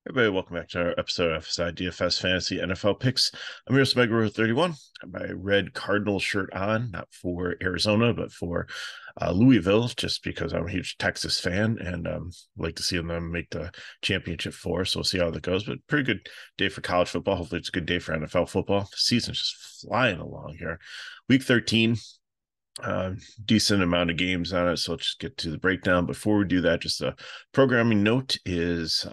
Everybody, welcome back to our episode of FSI DFS Fantasy NFL Picks. I'm your Smegro 31. I have my red Cardinal shirt on, not for Arizona, but for Louisville, just because I'm a huge Texas fan and like to see them make the championship four. So we'll see how that goes. But pretty good day for college football. Hopefully, it's a good day for NFL football. The season's just flying along here. Week 13, decent amount of games on it, so let's just get to the breakdown. Before we do that, just a programming note is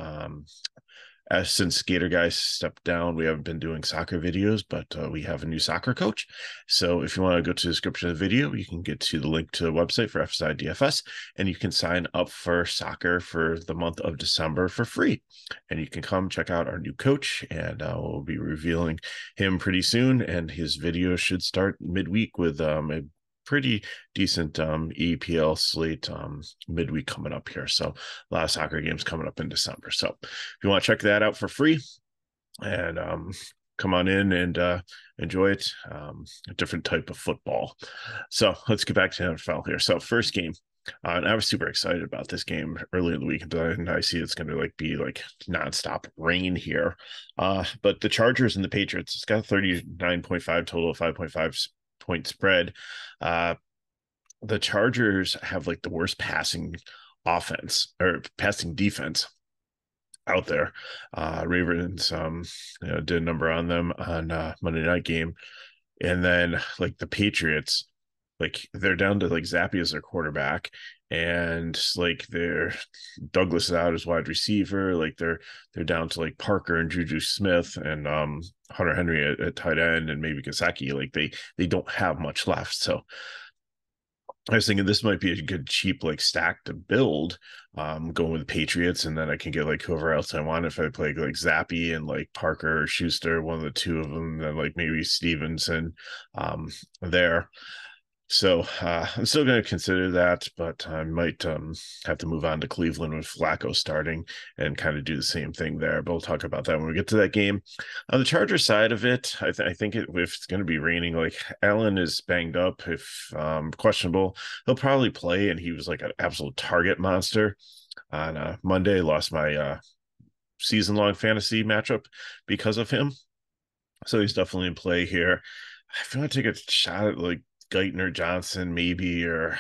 since Gator Guys stepped down, we haven't been doing soccer videos, but we have a new soccer coach. So if you want to go to the description of the video, you can get to the link to the website for FSI DFS, and you can sign up for soccer for the month of December for free. And you can come check out our new coach, and we'll be revealing him pretty soon. And his video should start midweek with a pretty decent EPL slate midweek coming up here. So a lot of soccer games coming up in December. So if you want to check that out for free and come on in and enjoy it, a different type of football. So let's get back to the NFL here. So first game. And I was super excited about this game earlier in the week, and I see it's going to be nonstop rain here. But the Chargers and the Patriots, it's got 39.5 total, 5.5 point spread. The Chargers have the worst passing offense or passing defense out there. Ravens did a number on them on Monday night game, and then the Patriots, they're down to Zappy as their quarterback, and they're Douglas is out as wide receiver. They're down to Parker and Juju Smith and Hunter Henry at tight end, and maybe Gasecki. They don't have much left. So I was thinking this might be a good cheap stack to build, going with the Patriots, and then I can get whoever else I want if I play Zappy and Parker or Schuster, one of the two of them, then maybe Stevenson there. So I'm still going to consider that, but I might have to move on to Cleveland with Flacco starting and kind of do the same thing there. But we'll talk about that when we get to that game. On the Charger side of it, I think if it's going to be raining, Allen is banged up, if questionable, he'll probably play, and he was an absolute target monster on Monday. Lost my season-long fantasy matchup because of him. So he's definitely in play here. I feel like I take a shot at Geithner, Johnson, maybe, or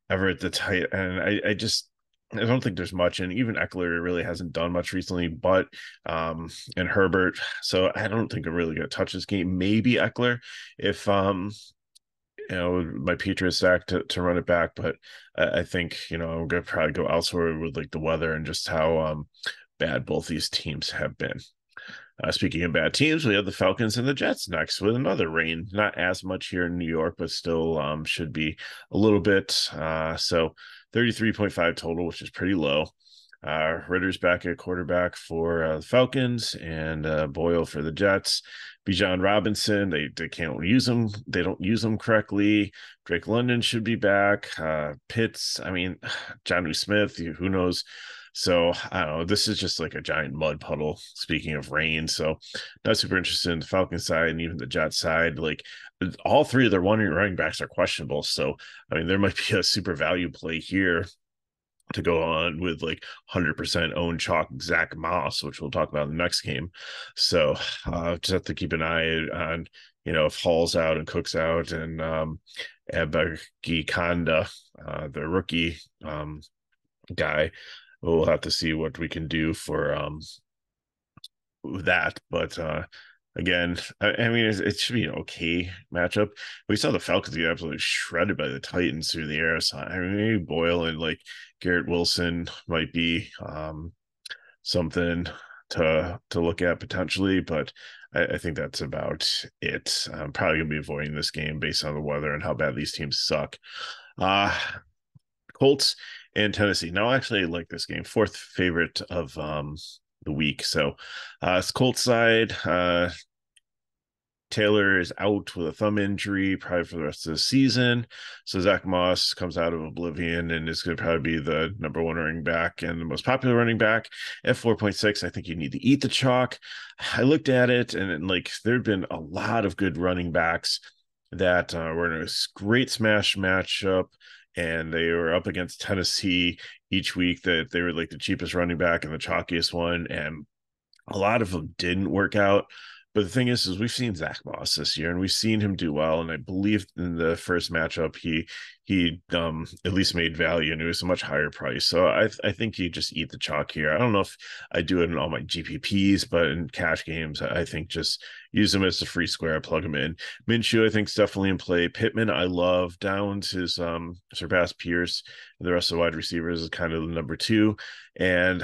Everett the tight. And I don't think there's much. And even Eckler really hasn't done much recently, but and Herbert. So I don't think I'm really going to touch this game. Maybe Eckler if my Patriots stack to run it back. But I think, I'm going to probably go elsewhere with the weather and just how bad both these teams have been. Speaking of bad teams, we have the Falcons and the Jets next with another rain. Not as much here in New York, but still should be a little bit. So 33.5 total, which is pretty low. Ritter's back at quarterback for the Falcons, and Boyle for the Jets. Bijan Robinson, they can't use him. They don't use him correctly. Drake London should be back. Pitts, Jonnu Smith, who knows? So I don't know. This is just a giant mud puddle. Speaking of rain, so not super interested in the Falcons side and even the Jets side. All three of their running backs are questionable. So there might be a super value play here to go on with 100% own chalk Zach Moss, which we'll talk about in the next game. So just have to keep an eye on if Hall's out and Cook's out, and Ebagi Kanda, the rookie guy. We'll have to see what we can do for that. But again, it should be an okay matchup. We saw the Falcons get absolutely shredded by the Titans through the air. So maybe Boyle and Garrett Wilson might be something to look at potentially, but I think that's about it. I'm probably gonna be avoiding this game based on the weather and how bad these teams suck. Colts and Tennessee. Now, actually, I like this game. Fourth favorite of the week. So, it's Colts side. Taylor is out with a thumb injury, probably for the rest of the season. So Zach Moss comes out of oblivion and is going to probably be the number one running back and the most popular running back at 4.6. I think you need to eat the chalk. I looked at it, and there'd been a lot of good running backs that were in a great smash matchup and they were up against Tennessee each week. That they were like the cheapest running back and the chalkiest one, and a lot of them didn't work out. But the thing is we've seen Zach Moss this year, and we've seen him do well. And I believe in the first matchup, he at least made value, and it was a much higher price. So I think you just eat the chalk here. I don't know if I do it in all my GPPs, but in cash games, I think just use him as a free square, plug him in. Minshew, I think, is definitely in play. Pittman, I love. Downs is surpassed Pierce, and the rest of the wide receivers is kind of the number two, and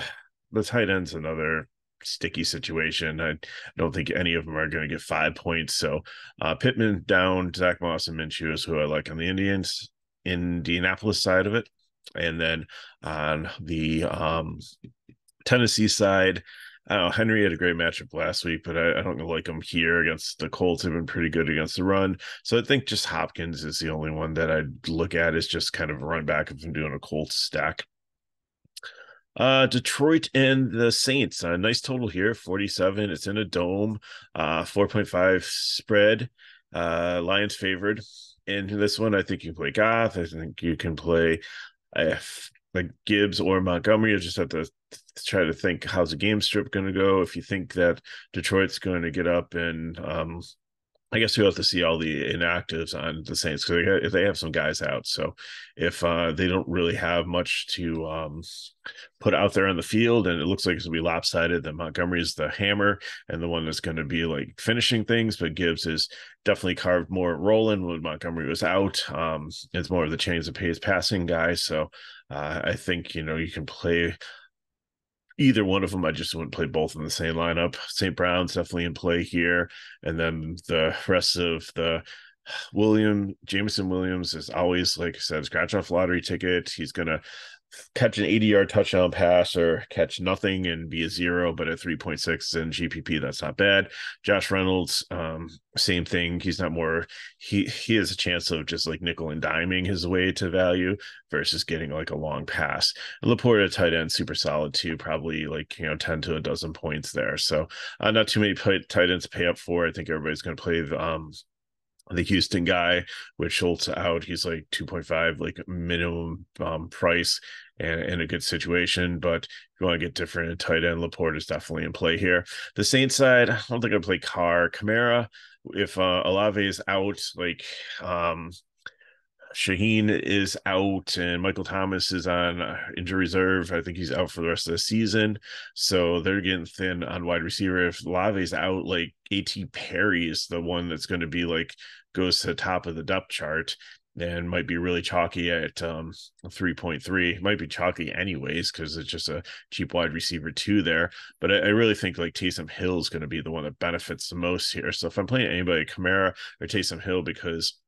the tight end's another sticky situation. I don't think any of them are going to get 5 points. So Pittman down, Zach Moss and Minshew is who I like on the Indianapolis side of it. And then on the Tennessee side, I don't know, Henry had a great matchup last week, but I don't like him here against the Colts. Have been pretty good against the run. So I think just Hopkins is the only one that I'd look at as just kind of a run back if I'm doing a Colts stack. Detroit and the Saints. A nice total here, 47. It's in a dome. 4.5 spread. Lions favored. In this one, I think you can play Goff. I think you can play like Gibbs or Montgomery. You just have to try to think, how's the game strip going to go? If you think that Detroit's going to get up and I guess we'll have to see all the inactives on the Saints because they have some guys out. So if they don't really have much to put out there on the field, and it looks like it's going to be lopsided, then Montgomery is the hammer and the one that's going to be like finishing things. But Gibbs is definitely carved more rolling when Montgomery was out. It's more of the chains of pace passing guy. So I think, you can play either one of them. I just wouldn't play both in the same lineup. St. Brown's definitely in play here. And then the rest of the Jameson Williams is always, like I said, scratch off lottery ticket. He's going to catch an 80-yard touchdown pass or catch nothing and be a zero, but at 3.6 in GPP, that's not bad. Josh Reynolds, same thing. He's not more, he has a chance of just like nickel and diming his way to value versus getting like a long pass. And Laporta tight end, super solid too, probably like 10 to a dozen points there. So not too many tight ends to pay up for. I think everybody's going to play the Houston guy with Schultz out. He's like 2.5 like minimum price and in a good situation. But if you want to get different tight end, Laporte is definitely in play here. The Saints side, I don't think I play Carr. Kamara, if Olave is out, like Shaheen is out and Michael Thomas is on injury reserve. I think he's out for the rest of the season. So they're getting thin on wide receiver. If Lave's out, like A.T. Perry is the one that's going to be like goes to the top of the depth chart and might be really chalky at 3.3. Might be chalky anyways because it's just a cheap wide receiver too there. But I really think like Taysom Hill is going to be the one that benefits the most here. So if I'm playing anybody, Kamara or Taysom Hill, because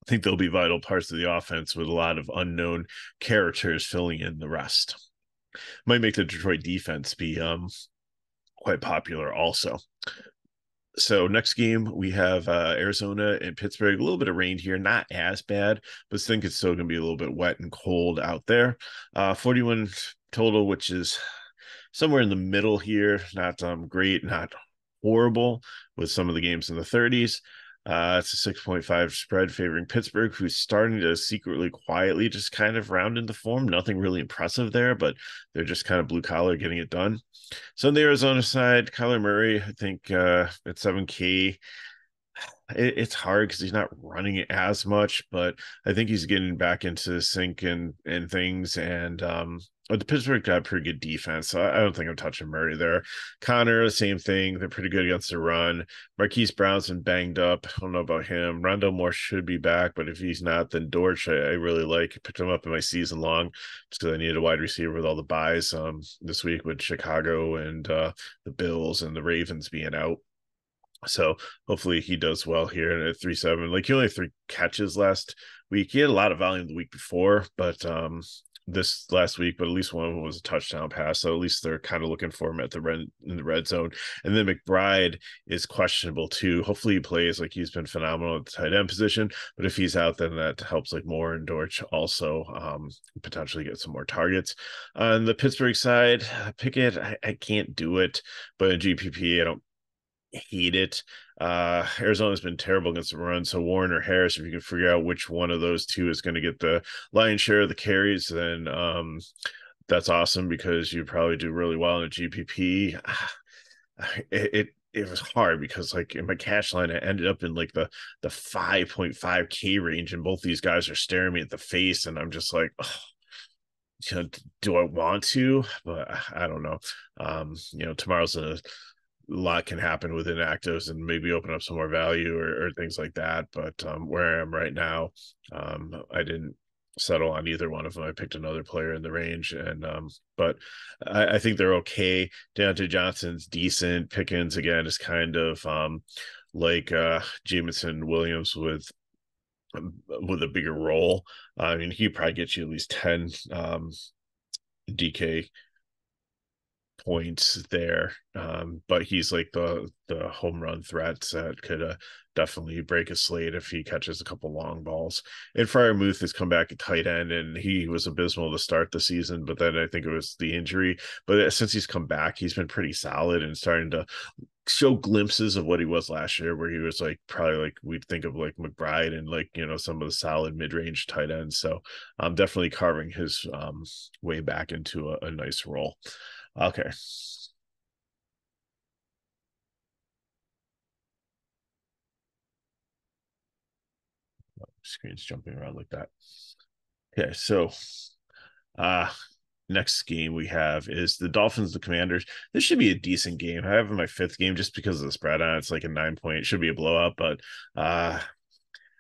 I think they'll be vital parts of the offense with a lot of unknown characters filling in the rest. Might make the Detroit defense be quite popular also. So next game we have Arizona and Pittsburgh. A little bit of rain here, not as bad, but I think it's still going to be a little bit wet and cold out there. 41 total, which is somewhere in the middle here. Not great, not horrible, with some of the games in the 30s. It's a 6.5 spread favoring Pittsburgh, who's starting to secretly, quietly just kind of round into form. Nothing really impressive there, but they're just kind of blue collar getting it done. So on the Arizona side, Kyler Murray, I think at 7K, it's hard because he's not running it as much, but I think he's getting back into the sync and things. And the Pittsburgh got a pretty good defense, so I don't think I'm touching Murray there. Connor, the same thing. They're pretty good against the run. Marquise Brown's been banged up. I don't know about him. Rondell Moore should be back, but if he's not, then Dortch, I really like. I picked him up in my season long just because I needed a wide receiver with all the buys this week with Chicago and the Bills and the Ravens being out. So hopefully he does well here at 3.7. Like he only had 3 catches last week. He had a lot of volume the week before, but this last week, but at least one of them was a touchdown pass. So at least they're kind of looking for him at in the red zone. And then McBride is questionable too. Hopefully he plays. Like he's been phenomenal at the tight end position, but if he's out, then that helps like Moore and Dortch also potentially get some more targets. On the Pittsburgh side, Pickett, I can't do it, but in GPP, I don't hate it. Arizona's been terrible against the run. So Warren or Harris, if you can figure out which one of those two is going to get the lion's share of the carries, then that's awesome because you probably do really well in a GPP. It was hard because like in my cash line, I ended up in like the 5.5K range, and both these guys are staring me at the face, and I'm just like, oh, you know, do I want to? But I don't know. Tomorrow's a lot can happen with inactives and maybe open up some more value or things like that. But where I am right now, I didn't settle on either one of them. I picked another player in the range, and but I think they're okay. Deontay Johnson's decent. Pickens again is kind of like Jameson Williams with a bigger role. I mean, he probably gets you at least 10 DK points there. But he's like the home run threats that could definitely break a slate if he catches a couple long balls. And Freiermuth has come back at tight end, and he was abysmal to start the season, but then I think it was the injury. But since he's come back, he's been pretty solid and starting to show glimpses of what he was last year, where he was like probably like we'd think of like McBride and like some of the solid mid-range tight ends. So I'm definitely carving his way back into a nice role. Okay. Screen's jumping around like that. Okay, so uh next game we have is the Dolphins, the Commanders. This should be a decent game. I have my fifth game just because of the spread on it. It's like a 9 point. It should be a blowout, but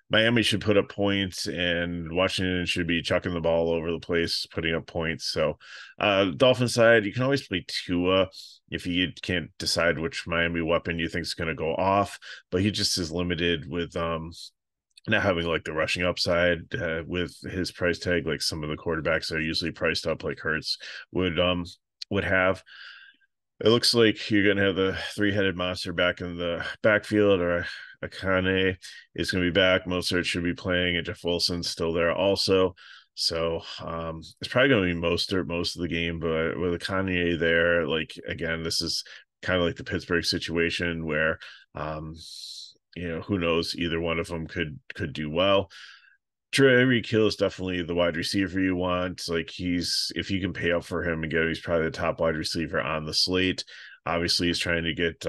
Miami should put up points, and Washington should be chucking the ball over the place, putting up points. So, Dolphin side, you can always play Tua if you can't decide which Miami weapon you think is going to go off, but he just is limited with not having like the rushing upside with his price tag, like some of the quarterbacks that are usually priced up, like Hurts would have. It looks like you're going to have the three-headed monster back in the backfield, or Akane is going to be back. Mostert should be playing, and Jeff Wilson's still there also. So it's probably going to be Mostert most of the game, but with Akane there, like again, this is kind of like the Pittsburgh situation where who knows, either one of them could do well. Tyreek Hill is definitely the wide receiver you want. Like if you can pay up for him and get him, he's probably the top wide receiver on the slate. Obviously, he's trying to get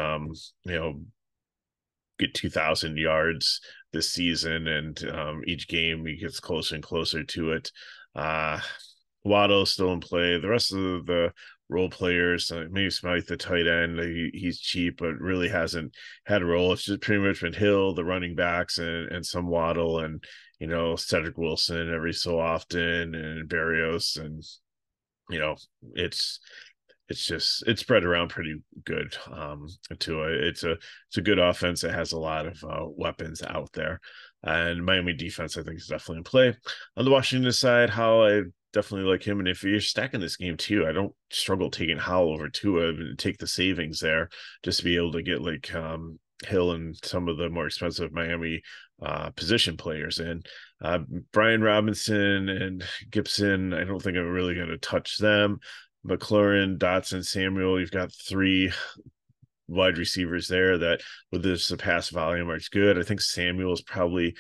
2,000 yards this season, and each game he gets closer and closer to it. Waddle's still in play. The rest of the role players, maybe Smythe, the tight end, he's cheap, but really hasn't had a role. It's just pretty much been Hill, the running backs, and some Waddle, and Cedric Wilson every so often, and Berrios, and it's it's spread around pretty good to it's a good offense that has a lot of weapons out there, and Miami defense I think is definitely in play. On the Washington side, how I definitely like him, and if you're stacking this game too, I don't struggle taking Howell over Tua and take the savings there just to be able to get like Hill and some of the more expensive Miami position players in. Brian Robinson and Gibson, I don't think I'm really going to touch them. McLaurin, Dotson, Samuel, you've got three wide receivers there that with this pass volume are good. I think Samuel is probably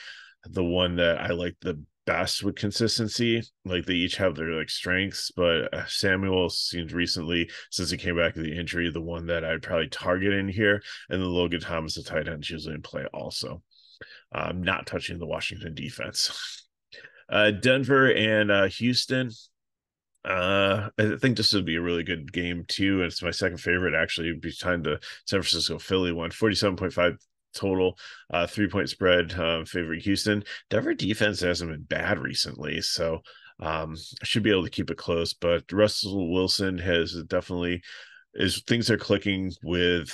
the one that I like the best with consistency. Like they each have their like strengths, but Samuel seems recently, since he came back with the injury, the one that I'd probably target in here. And then Logan Thomas, the tight end, is usually in play also. Not touching the Washington defense. Denver and Houston. I think this would be a really good game too. And it's my second favorite actually behind the San Francisco Philly one. 47.5 total, 3-point spread, favoring Houston. Denver defense hasn't been bad recently, so I should be able to keep it close. But Russell Wilson has definitely things are clicking with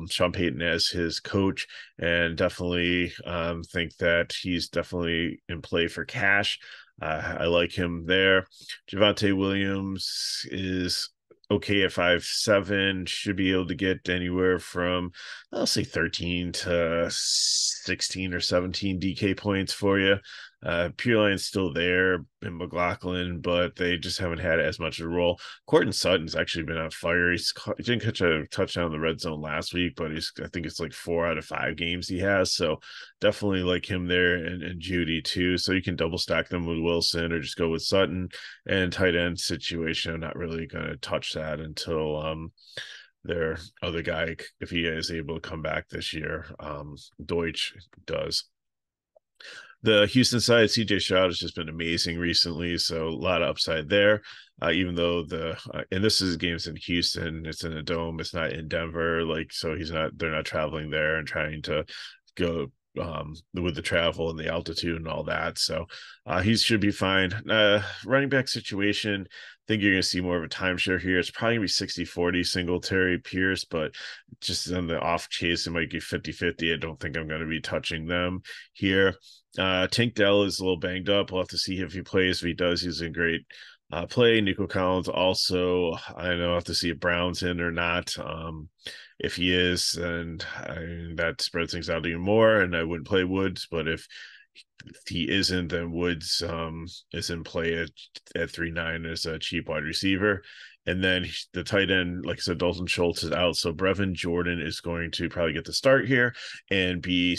Sean Payton as his coach, and definitely think that he's definitely in play for cash. I like him there. Javonte Williams is okay at 5'7", should be able to get anywhere from, I'll say 13 to 16 or 17 DK points for you. Pureland's still there in McLaughlin, but they just haven't had as much of a role. Courtland Sutton's actually been on fire. He didn't catch a touchdown in the red zone last week, but I think it's like 4 out of 5 games he has. So definitely like him there, and Judy too. So you can double stack them with Wilson or just go with Sutton. And tight end situation, I'm not really going to touch that until their other guy, if he is able to come back this year, Deutsch does. The Houston side, CJ Stroud has just been amazing recently, so a lot of upside there. Even though and this is games in Houston, it's in a dome, it's not in Denver, like so they're not traveling there and trying to go with the travel and the altitude and all that. So he should be fine. Running back situation, I think you're going to see more of a timeshare here. It's probably going to be 60-40 Singletary Pierce, but just on the off chase, it might be 50-50. I don't think I'm going to be touching them here. Tank Dell is a little banged up. We'll have to see if he plays. If he does, he's in great play. Nico Collins also, I don't know, I'll have to see if Brown's in or not. If he is, then that spreads things out even more, and I wouldn't play Woods. But if he isn't, then Woods is in play at 3.9 as a cheap wide receiver. And then the tight end, like I said, Dalton Schultz is out. So Brevin Jordan is going to probably get the start here and be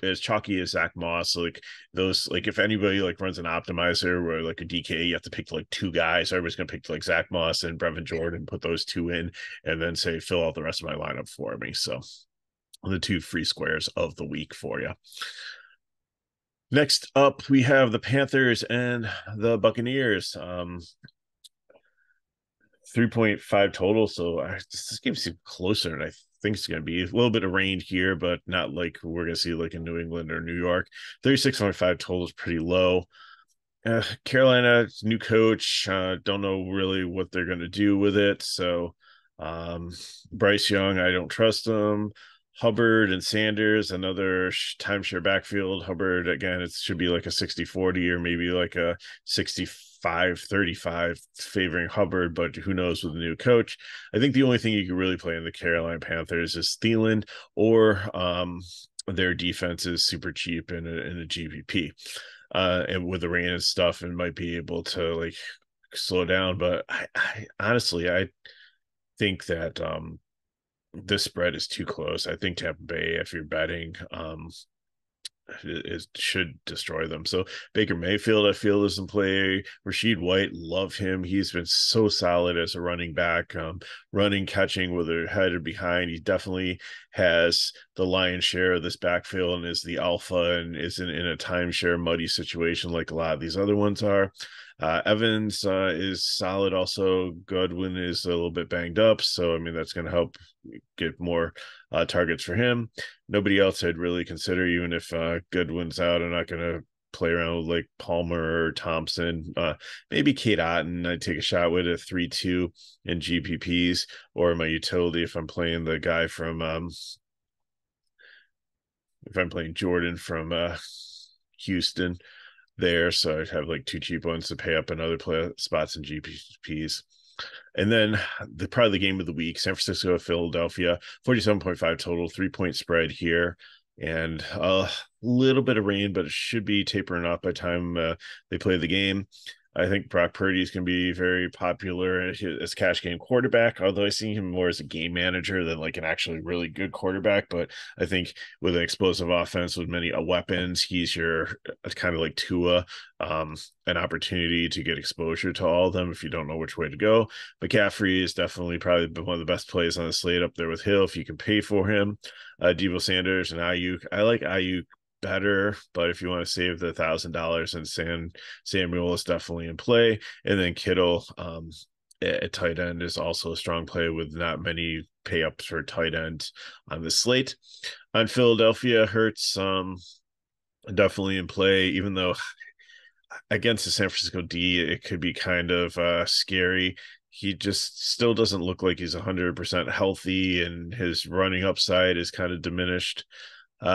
as chalky as Zach Moss. Like those, like if anybody like runs an optimizer where like a DK, you have to pick like 2 guys. So everybody's going to pick like Zach Moss and Brevin Jordan, put those 2 in, and then say, fill out the rest of my lineup for me. So the 2 free squares of the week for you. Next up, we have the Panthers and the Buccaneers. 3.5 total. So this game seems closer than I think it's going to be. A little bit of rain here, but not like we're going to see like in New England or New York. 36.5 total is pretty low. Carolina, new coach. Don't know really what they're going to do with it. So Bryce Young, I don't trust him. Hubbard and Sanders, another timeshare backfield. Hubbard, again, it should be like a 60-40 or maybe like a 65-35 favoring Hubbard, but who knows with the new coach. I think the only thing you can really play in the Carolina Panthers is Thielen, or their defense is super cheap in a GPP. And with the rain and stuff, and might be able to like slow down. But I honestly, I think that this spread is too close. I think Tampa Bay, if you're betting, it should destroy them. So Baker Mayfield, I feel, is in play. Rashid White, love him. He's been so solid as a running back, running, catching, whether ahead or behind. He definitely has the lion's share of this backfield and is the alpha and isn't in a timeshare muddy situation like a lot of these other ones are. Evans is solid. Also, Godwin is a little bit banged up, so I mean that's going to help get more targets for him. Nobody else I'd really consider, even if Goodwin's out. I'm not going to play around with like Palmer or Thompson. Maybe Kate Otten I'd take a shot with a 3-2 in GPPs, or my utility if I'm playing the guy from if I'm playing Jordan from Houston there. So I'd have like 2 cheap ones to pay up in other spots in GPPs. And then probably the game of the week, San Francisco, Philadelphia, 47.5 total, 3-point spread here. And a little bit of rain, but it should be tapering off by the time they play the game. I think Brock Purdy is going to be very popular as cash game quarterback, although I see him more as a game manager than like an actually really good quarterback. But I think with an explosive offense with many weapons, he's your kind of like Tua, an opportunity to get exposure to all of them if you don't know which way to go. McCaffrey is definitely probably one of the best plays on the slate up there with Hill if you can pay for him. Deebo Sanders and Ayuk. I like Ayuk better, but if you want to save the $1,000, and Samuel is definitely in play. And then Kittle at tight end is also a strong play with not many pay ups for tight end on the slate. On Philadelphia, Hurts definitely in play, even though against the San Francisco D, it could be kind of scary. He just still doesn't look like he's 100% healthy, and his running upside is kind of diminished.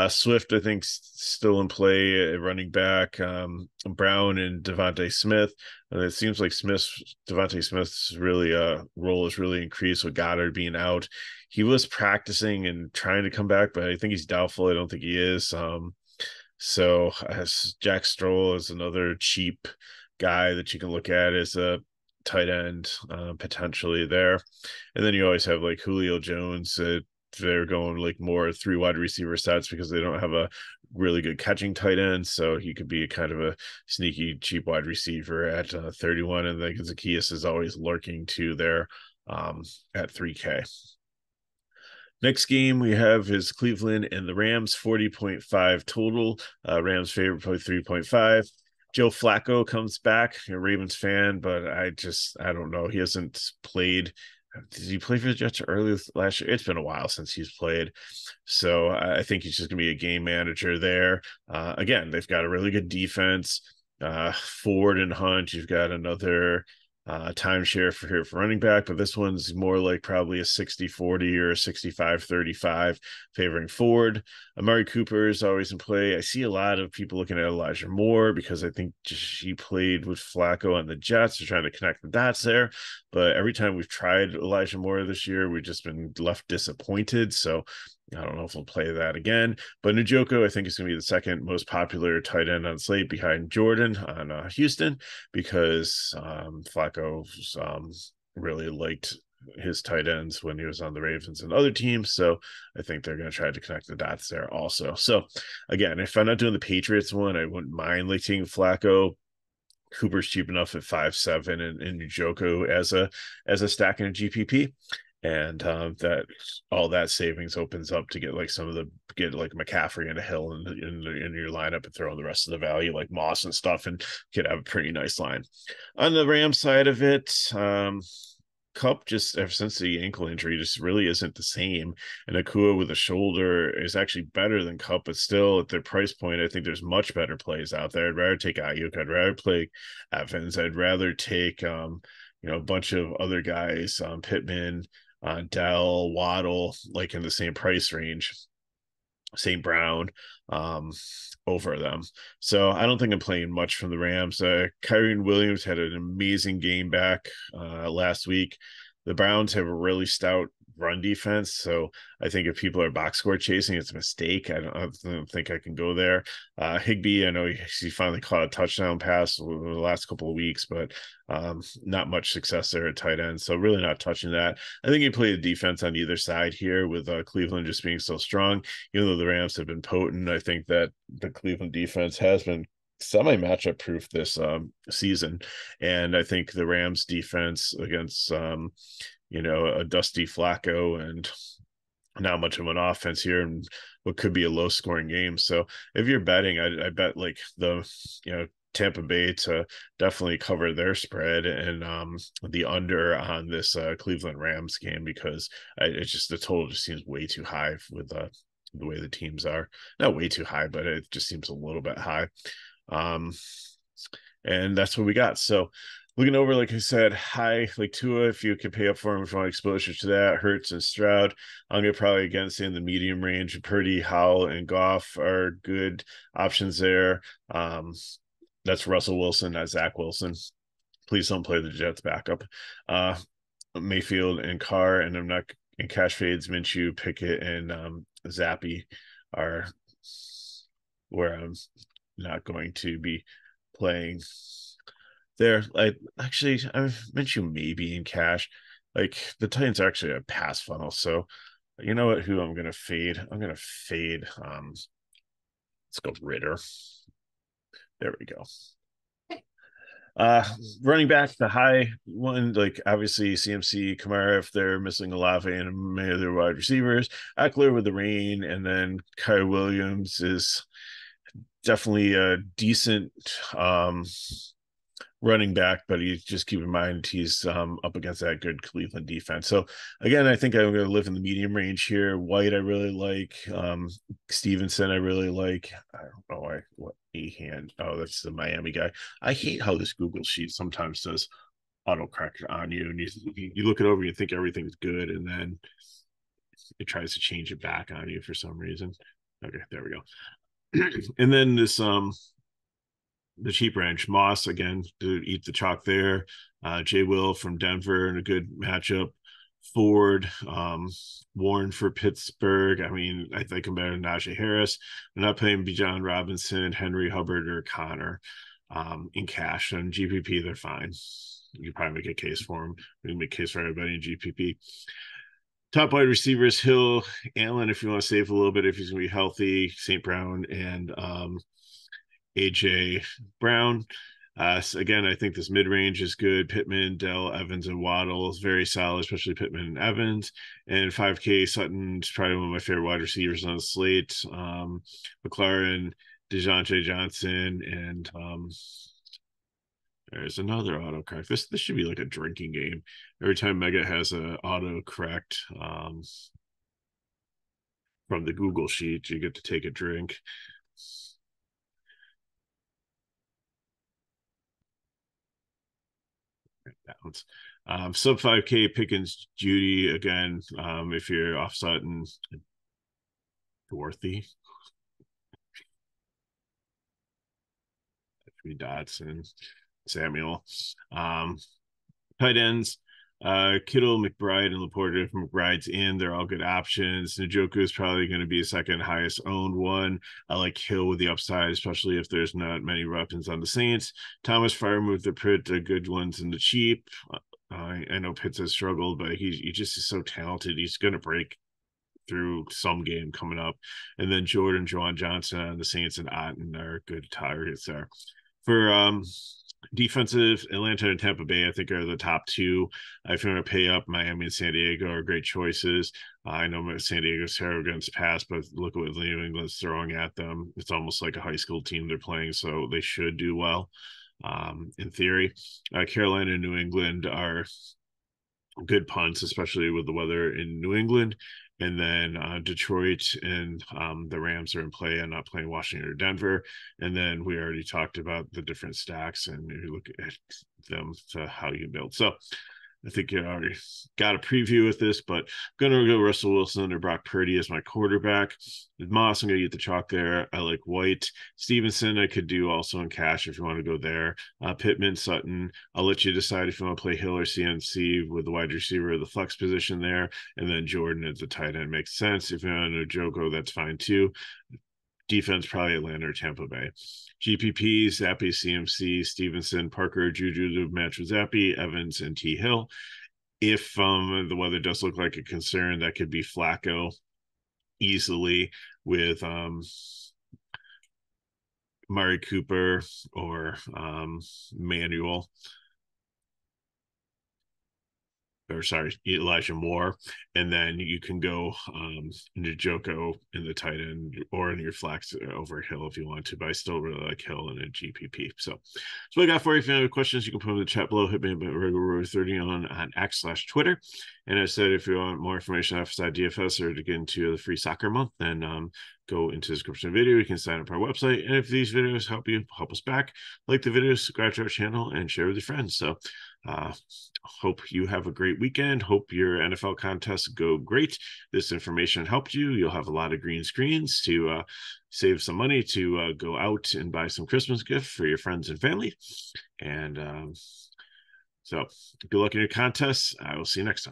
Swift, I think, still in play, running back. Brown and Devontae Smith. And it seems like Devontae Smith's really role is really increased with Goddard being out. He was practicing and trying to come back, but I think he's doubtful. I don't think he is. So Jack Stroll is another cheap guy that you can look at as a tight end potentially there. And then you always have like Julio Jones. They're going like more three wide receiver sets because they don't have a really good catching tight end. So he could be a kind of a sneaky cheap wide receiver at 31. And then Zacchaeus is always lurking to there at 3K. Next game we have is Cleveland and the Rams, 40.5 total. Rams favorite play 3.5. Joe Flacco comes back, a Ravens fan, but I don't know. He hasn't played. Did he play for the Jets early last year? It's been a while since he's played. So I think he's just going to be a game manager there. Again, they've got a really good defense. Ford and Hunt, you've got another timeshare for running back, but this one's more like probably a 60-40 or a 65-35 favoring Ford. Amari Cooper is always in play. I see a lot of people looking at Elijah Moore because I think she played with Flacco on the Jets. They're trying to connect the dots there, but every time we've tried Elijah Moore this year, we've just been left disappointed. So I don't know if we'll play that again, but Njoku, I think, is going to be the second most popular tight end on slate behind Jordan on Houston because Flacco really liked his tight ends when he was on the Ravens and other teams. So I think they're going to try to connect the dots there also. So again, if I'm not doing the Patriots one, I wouldn't mind like taking Flacco. Cooper's cheap enough at 5.7 and Njoku as a stack in a GPP. And that all that savings opens up to get like get like McCaffrey and a Hill in your lineup and throw in the rest of the value like Moss and stuff and could have a pretty nice line. On the Ram side of it, Kupp just ever since the ankle injury just really isn't the same. And Akua with a shoulder is actually better than Kupp, but still at their price point, I think there's much better plays out there. I'd rather take Ayuk. I'd rather play Evans. I'd rather take a bunch of other guys, Pittman, Dell, Waddle, like in the same price range, St. Brown, over them. So I don't think I'm playing much from the Rams. Kyren Williams had an amazing game back last week. The Browns have a really stout run defense. So I think if people are box score chasing, it's a mistake. I don't think I can go there. Higbee, I know he finally caught a touchdown pass over the last couple of weeks, but not much success there at tight end. So really not touching that. I think you play the defense on either side here with Cleveland just being so strong. Even though the Rams have been potent, I think that the Cleveland defense has been semi matchup proof this season. And I think the Rams defense against a dusty Flacco and not much of an offense here and what could be a low scoring game. So if you're betting, I bet like the Tampa Bay to definitely cover their spread and the under on this Cleveland Rams game because it's just the total just seems way too high with the way the teams are. Not way too high, but it just seems a little bit high. And that's what we got. So looking over, like I said, high like Tua, if you could pay up for him if you want exposure to that, Hurts and Stroud. I'm gonna probably again stay in the medium range. Purdy, Howell, and Goff are good options there. That's Russell Wilson, not Zach Wilson. Please don't play the Jets backup. Mayfield and Carr, and I'm not in cash fades, Minshew, Pickett, and Zappy are where I'm not going to be playing there. I've mentioned maybe in cash. Like the Titans are actually a pass funnel. So you know what? Who I'm gonna fade? I'm gonna fade. Let's go Ritter. There we go. Running back, the high one, like obviously CMC, Kamara, if they're missing Olave and many of their wide receivers, Eckler with the rain, and then Kyle Williams is definitely a decent running back, but you just keep in mind he's up against that good Cleveland defense. So again, I think I'm going to live in the medium range here. White, I really like. Stevenson, I really like. I don't know what Ahan. Oh, that's the Miami guy. I hate how this Google sheet sometimes does autocorrect on you, and you look it over, you think everything's good, and then it tries to change it back on you for some reason. Okay, there we go. And then this the cheap range, Moss again to eat the chalk there. Jay Will from Denver in a good matchup. Ford, Warren for Pittsburgh. I mean, I think I'm better than Najee Harris. I'm not playing Bijan Robinson, Henry Hubbard, or Connor in cash. And GPP, they're fine. You can probably make a case for them. We can make a case for everybody in GPP. Top wide receivers, Hill, Allen, if you want to save a little bit, if he's going to be healthy, St. Brown, and AJ Brown. So again, I think this mid range is good. Pittman, Dell, Evans, and Waddle is very solid, especially Pittman and Evans. And 5K, Sutton's probably one of my favorite wide receivers on the slate. McLaurin, DeJounte Johnson, and there's another autocorrect. This should be like a drinking game. Every time Mega has a autocorrect from the Google sheet, you get to take a drink. Sub 5K Pickens Judy again. If you're off Sutton, Dorothy, Dotson, Samuel. Tight ends, Kittle, McBride, and Laporta. If McBride's in, they're all good options. Njoku is probably going to be a second highest owned one. I like Hill with the upside, especially if there's not many weapons on the Saints. Thomas, Freiermuth, the Pitt, the good ones, and the cheap. I know Pitts has struggled, but he just is so talented. He's going to break through some game coming up. And then Jordan, Juwan Johnson on the Saints, and Otten are good targets there. For defensive, Atlanta and Tampa Bay, I think, are the top two. If you want to pay up, Miami and San Diego are great choices. I know San Diego's terrible against pass, but look at what New England's throwing at them. It's almost like a high school team they're playing, so they should do well in theory. Carolina and New England are good punts, especially with the weather in New England. And then Detroit and the Rams are in play. I'm not playing Washington or Denver. And then we already talked about the different stacks and you look at them to how you build. So I think you already got a preview with this, but I'm going to go Russell Wilson under Brock Purdy as my quarterback. With Moss, I'm going to eat the chalk there. I like White. Stevenson, I could do also in cash if you want to go there. Pittman, Sutton. I'll let you decide if you want to play Hill or CNC with the wide receiver or the flex position there. And then Jordan as the tight end makes sense. If you want to Joko, that's fine too. Defense, probably Atlanta or Tampa Bay. GPP, Zappy, CMC, Stevenson, Parker, Juju to match with Zappy, Evans, and T. Hill. If the weather does look like a concern, that could be Flacco easily with Mari Cooper or Manuel. Or sorry, Elijah Moore, and then you can go Njoku in the tight end or in your flex over Hill if you want to, but I still really like Hill in a GPP. So what I got for you. If you have any questions, you can put them in the chat below. Hit me up at Regular30 on X/Twitter. And I said, if you want more information on FSI DFS or to get into the free soccer month, then go into the description of the video. You can sign up our website. And if these videos help you, help us back, like the video, subscribe to our channel, and share with your friends. So hope you have a great weekend. Hope your NFL contests go great. This information helped you. You'll have a lot of green screens to save some money to go out and buy some Christmas gift for your friends and family. And so good luck in your contests. I will see you next time.